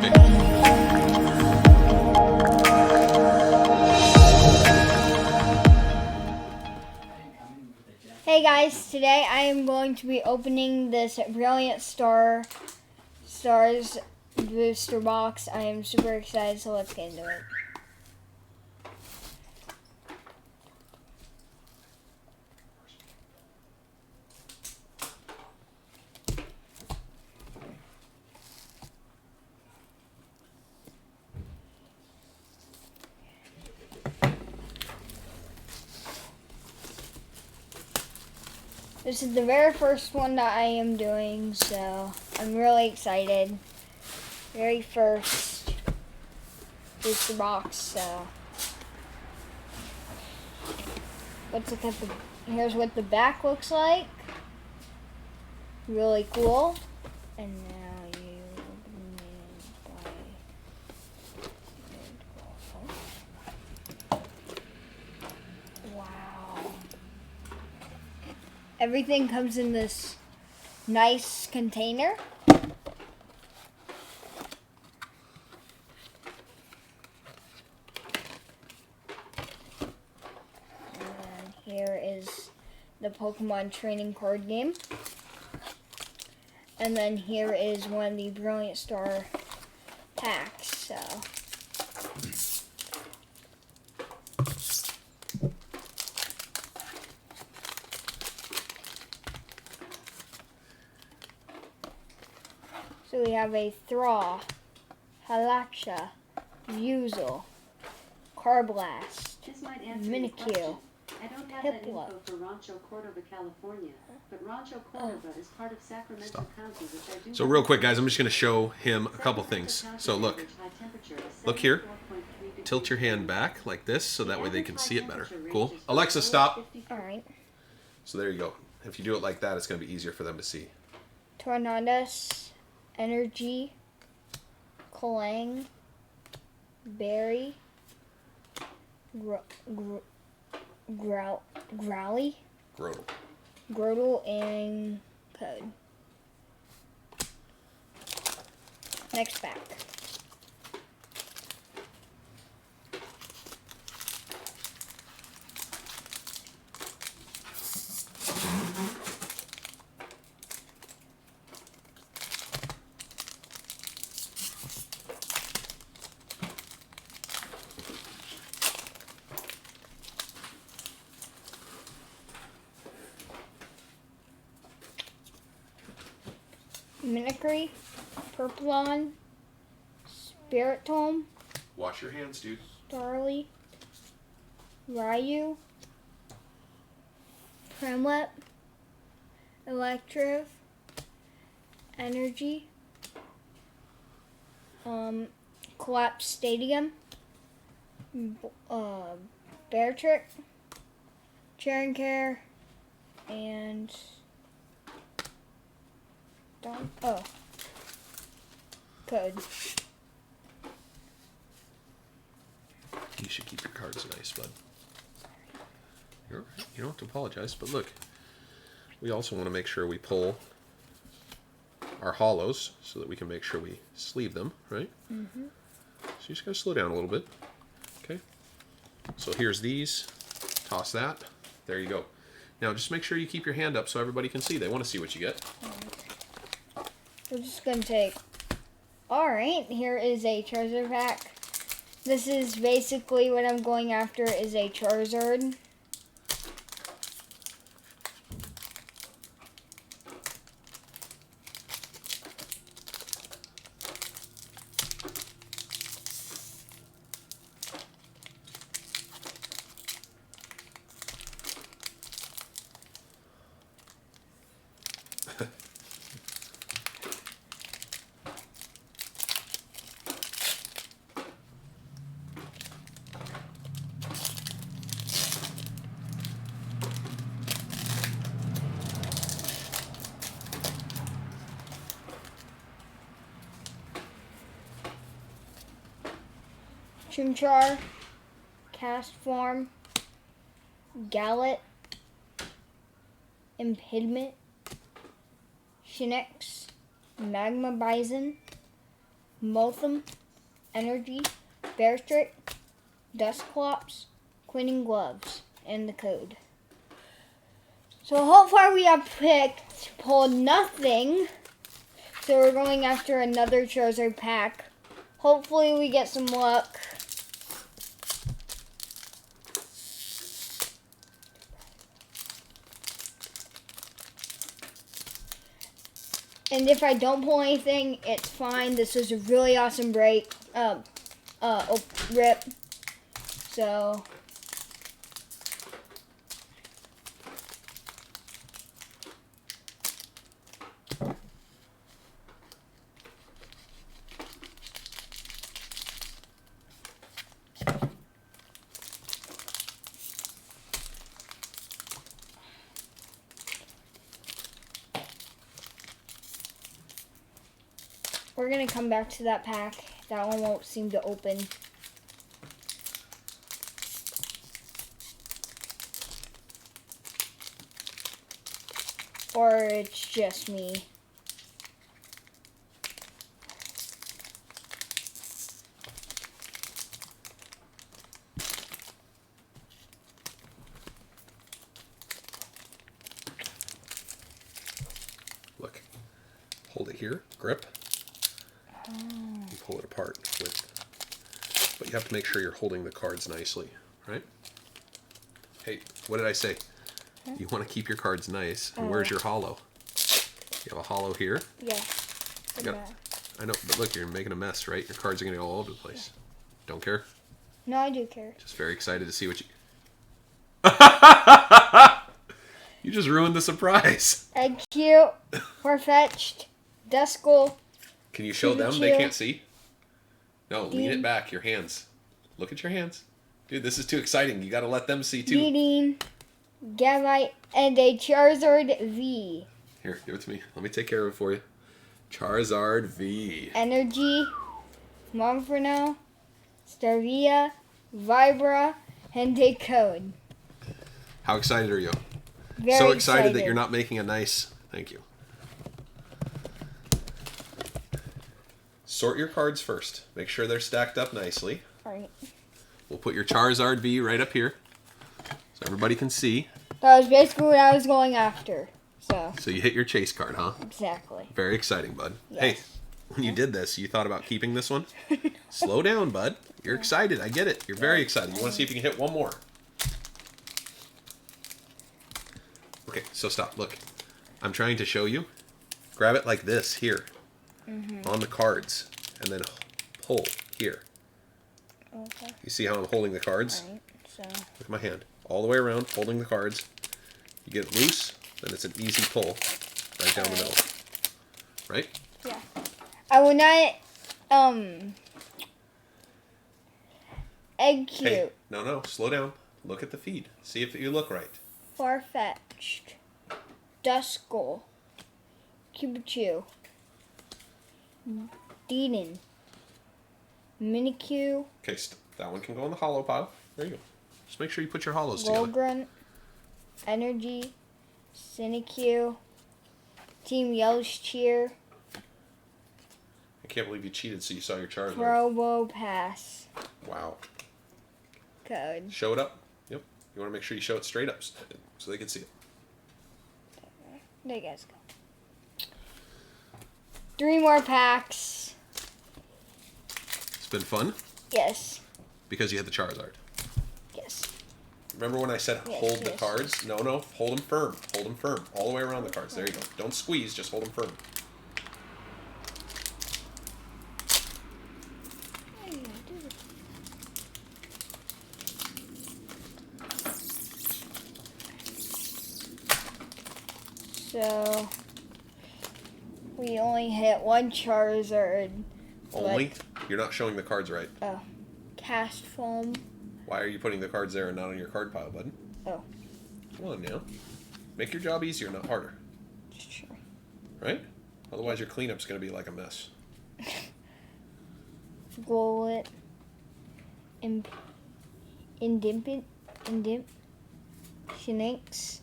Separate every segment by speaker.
Speaker 1: Hey guys, today I am going to be opening this Brilliant Stars booster box. I am super excited, so let's get into it. This is the very first one that I am doing, so I'm really excited. Very first booster box, so let's look at here's what the back looks like. Really cool. And now you open it by wow. Everything comes in this nice container. And here is the Pokemon trading card game. And then here is one of the Brilliant Star packs. So we have a Thraw, Halaksha, Vuzel, Carblast, Minikyu,
Speaker 2: I don't have that info for Rancho Cordova, California, but Rancho Cordova is part of Sacramento County, which I do.
Speaker 3: So real quick, guys, I'm just going to show him a couple things. So look here. Tilt your hand back like this, so that way they can see it better. Cool. Alexa, stop.
Speaker 1: All right.
Speaker 3: So there you go. If you do it like that, it's going to be easier for them to see.
Speaker 1: Tornadus, Energy, Clang, Berry, Growly, Grotle, and Code. Next pack. Mimicry, Purplon, Spiritomb,
Speaker 3: Wash your hands, dude.
Speaker 1: Starly, Ryu, Premlet, Electriv, Energy, Collapse Stadium, Beartrick, Care, and Code.
Speaker 3: You should keep your cards nice, bud. You're all right. You don't have to apologize, but look. We also want to make sure we pull our hollows so that we can make sure we sleeve them, right? Mm-hmm. So you just got to slow down a little bit. Okay. So here's these. Toss that. There you go. Now just make sure you keep your hand up so everybody can see. They want to see what you get.
Speaker 1: We're just going to take... Alright, here is a Charizard pack. This is basically what I'm going after is a Charizard. Chimchar, Castform, Gallet, Impediment, Shinx, Magma Bison, Motham, Energy, Bear Trick, Dusclops, Queen Gloves, and the code. So so far we have pulled nothing. So we're going after another Charizard pack. Hopefully we get some luck. And if I don't pull anything, it's fine. This was a really awesome break. Rip. So we're gonna come back to that pack. That one won't seem to open. Or it's just me.
Speaker 3: Look, hold it here, grip, and pull it apart with. But you have to make sure you're holding the cards nicely, right? Hey, what did I say? You want to keep your cards nice. And where's your hollow? You have a hollow here.
Speaker 1: Yeah.
Speaker 3: Yep. I know, but look, you're making a mess, right? Your cards are going to go all over the place. Don't care?
Speaker 1: No, I do care.
Speaker 3: Just very excited to see what you... You just ruined the surprise.
Speaker 1: Egg cute, Farfetched, Duskull.
Speaker 3: Can you show them? They can't see. No, lean it back. Your hands. Look at your hands. Dude, this is too exciting. You got to let them see too.
Speaker 1: Beating, Gavite, and a Charizard V.
Speaker 3: Here, give it to me. Let me take care of it for you. Charizard V.
Speaker 1: Energy, Monferno, Starvia, Vibra, and a code.
Speaker 3: How excited are you?
Speaker 1: Very
Speaker 3: so excited that you're not making a nice... Thank you. Sort your cards first. Make sure they're stacked up nicely.
Speaker 1: All right.
Speaker 3: We'll put your Charizard V right up here so everybody can see.
Speaker 1: That was basically what I was going after. So
Speaker 3: you hit your chase card, huh?
Speaker 1: exactly.
Speaker 3: Very exciting, bud.
Speaker 1: Yes.
Speaker 3: Hey, when you did this, you thought about keeping this one? Slow down, bud. You're excited. I get it. You're very excited. You want to see if you can hit one more. Okay, so stop. Look, I'm trying to show you. Grab it like this here on the cards and then pull here.
Speaker 1: Okay.
Speaker 3: You see how I'm holding the cards?
Speaker 1: All right. So
Speaker 3: Look at my hand. All the way around, holding the cards. You get it loose, then it's an easy pull right down the middle. Right?
Speaker 1: yeah, I will not. Egg cute,
Speaker 3: Hey, no, slow down. Look at the feed. See if you look right.
Speaker 1: Farfetched, Duskull, Cubichu, Deedon, MiniQ,
Speaker 3: Okay, that one can go in the hollow pile. There you go. Just make sure you put your hollows together.
Speaker 1: Volgrunt, Energy, Cineq, Team Yellow's Cheer,
Speaker 3: I can't believe you cheated so you saw your Charizard.
Speaker 1: Probo Pass,
Speaker 3: Wow.
Speaker 1: code.
Speaker 3: Show it up. Yep. You want to make sure you show it straight up so they can see it.
Speaker 1: There you guys go. 3 more packs.
Speaker 3: It's been fun
Speaker 1: Yes.
Speaker 3: because you had the Charizard.
Speaker 1: Yes.
Speaker 3: Remember when I said
Speaker 1: Yes,
Speaker 3: hold the
Speaker 1: yes.
Speaker 3: cards? No, hold them firm. Hold them firm. All the way around the cards. There you go. Don't squeeze, just hold them firm.
Speaker 1: So we only hit 1 Charizard.
Speaker 3: Only? You're not showing the cards right.
Speaker 1: Oh. Cast Foam.
Speaker 3: Why are you putting the cards there and not on your card pile, bud?
Speaker 1: Oh.
Speaker 3: Come on now. Make your job easier, not harder.
Speaker 1: Sure.
Speaker 3: Right? Otherwise your cleanup's going to be like a mess.
Speaker 1: Gollet. Indimp. Shinx.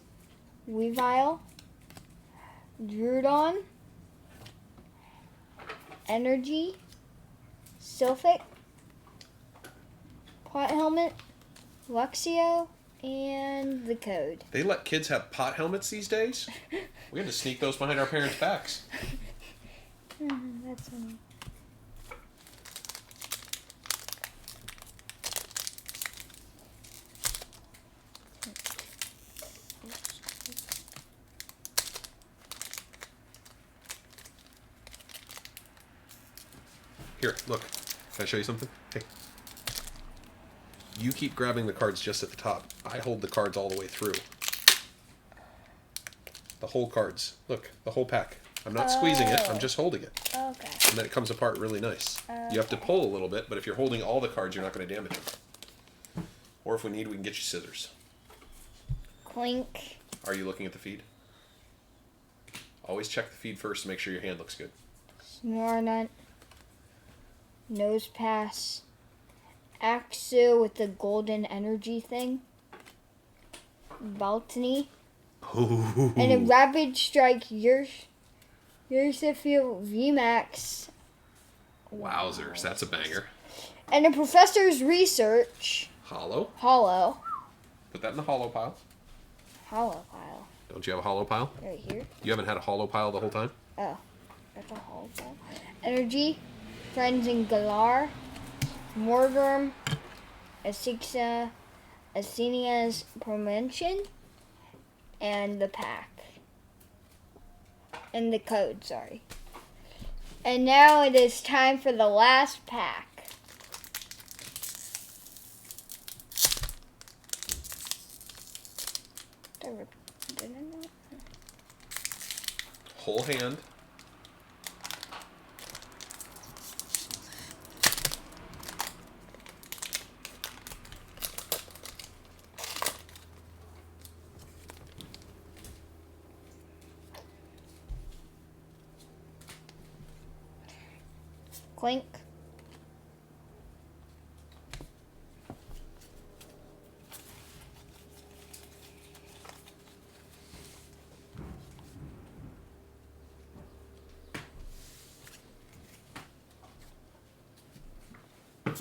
Speaker 1: Weavile. Drudon. Energy. Sylphic, Pot Helmet, Luxio, and the code.
Speaker 3: They let kids have pot helmets these days? We had to sneak those behind our parents' backs.
Speaker 1: That's funny.
Speaker 3: Here, look. Can I show you something? Hey. You keep grabbing the cards just at the top. I hold the cards all the way through. The whole cards. Look, the whole pack. I'm not squeezing it, I'm just holding it.
Speaker 1: Okay.
Speaker 3: And then it comes apart really nice. You have to pull a little bit, but if you're holding all the cards, you're not going to damage them. Or if we need, we can get you scissors.
Speaker 1: Clink.
Speaker 3: Are you looking at the feed? Always check the feed first to make sure your hand looks good.
Speaker 1: Snornut. Nose Pass. Axu with the golden energy thing. Baltony.
Speaker 3: Ooh.
Speaker 1: And a Rapid Strike Ursifil VMAX.
Speaker 3: Wowzers, that's a banger.
Speaker 1: And a Professor's Research.
Speaker 3: Hollow.
Speaker 1: Hollow.
Speaker 3: Put that in the hollow pile.
Speaker 1: Hollow pile.
Speaker 3: Don't you have a hollow pile?
Speaker 1: Right here.
Speaker 3: You haven't had a hollow pile the whole time?
Speaker 1: Oh. That's a hollow pile. Energy. Friends in Galar. Morgurm. Asixa. Asenia's Promention. And the pack. And the code, sorry. And now it is time for the last pack.
Speaker 3: Whole hand.
Speaker 1: Clink.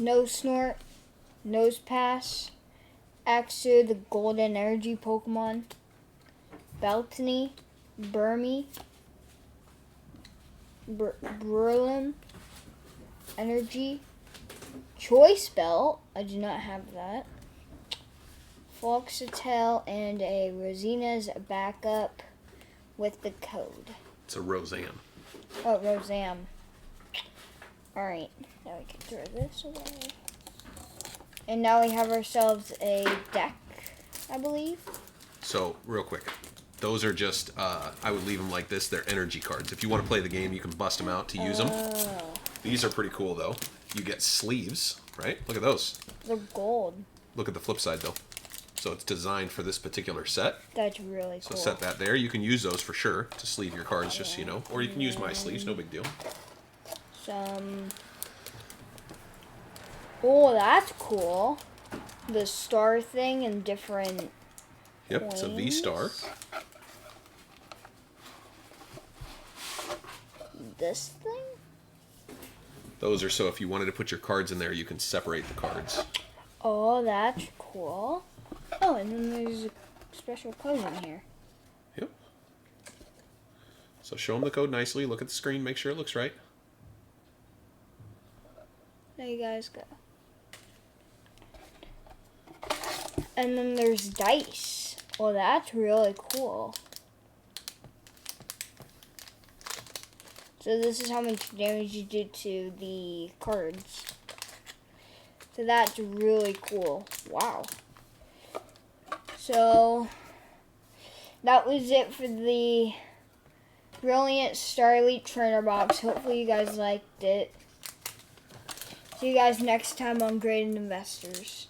Speaker 1: Nose Snort, Nose Pass, Axu, the Golden Energy Pokemon, Baltony, Burmy, Brillium, Energy, Choice Belt, I do not have that, Foxatel, and a Rosina's backup with the code.
Speaker 3: It's a Roseanne.
Speaker 1: Oh, Rosam. Alright, now we can throw this away. And now we have ourselves a deck, I believe.
Speaker 3: So, real quick. Those are just, I would leave them like this. They're energy cards. If you want to play the game, you can bust them out to use them. These are pretty cool, though. You get sleeves, right? Look at those.
Speaker 1: They're gold.
Speaker 3: Look at the flip side, though. So it's designed for this particular set.
Speaker 1: That's really
Speaker 3: So
Speaker 1: cool.
Speaker 3: set that there. You can use those for sure to sleeve your cards, just so you know. Or you can use my sleeves, no big deal.
Speaker 1: Oh, that's cool. The star thing and different.
Speaker 3: Yep, it's a V-star.
Speaker 1: This thing?
Speaker 3: Those are so if you wanted to put your cards in there, you can separate the cards.
Speaker 1: Oh, that's cool. Oh, and then there's a special code in here.
Speaker 3: Yep. So show them the code nicely. Look at the screen. Make sure it looks right.
Speaker 1: There you guys go. And then there's dice. Well, that's really cool. So this is how much damage you do to the cards. So that's really cool. Wow. So that was it for the Brilliant Starly Trainer Box. Hopefully you guys liked it. See you guys next time on Graded Investors.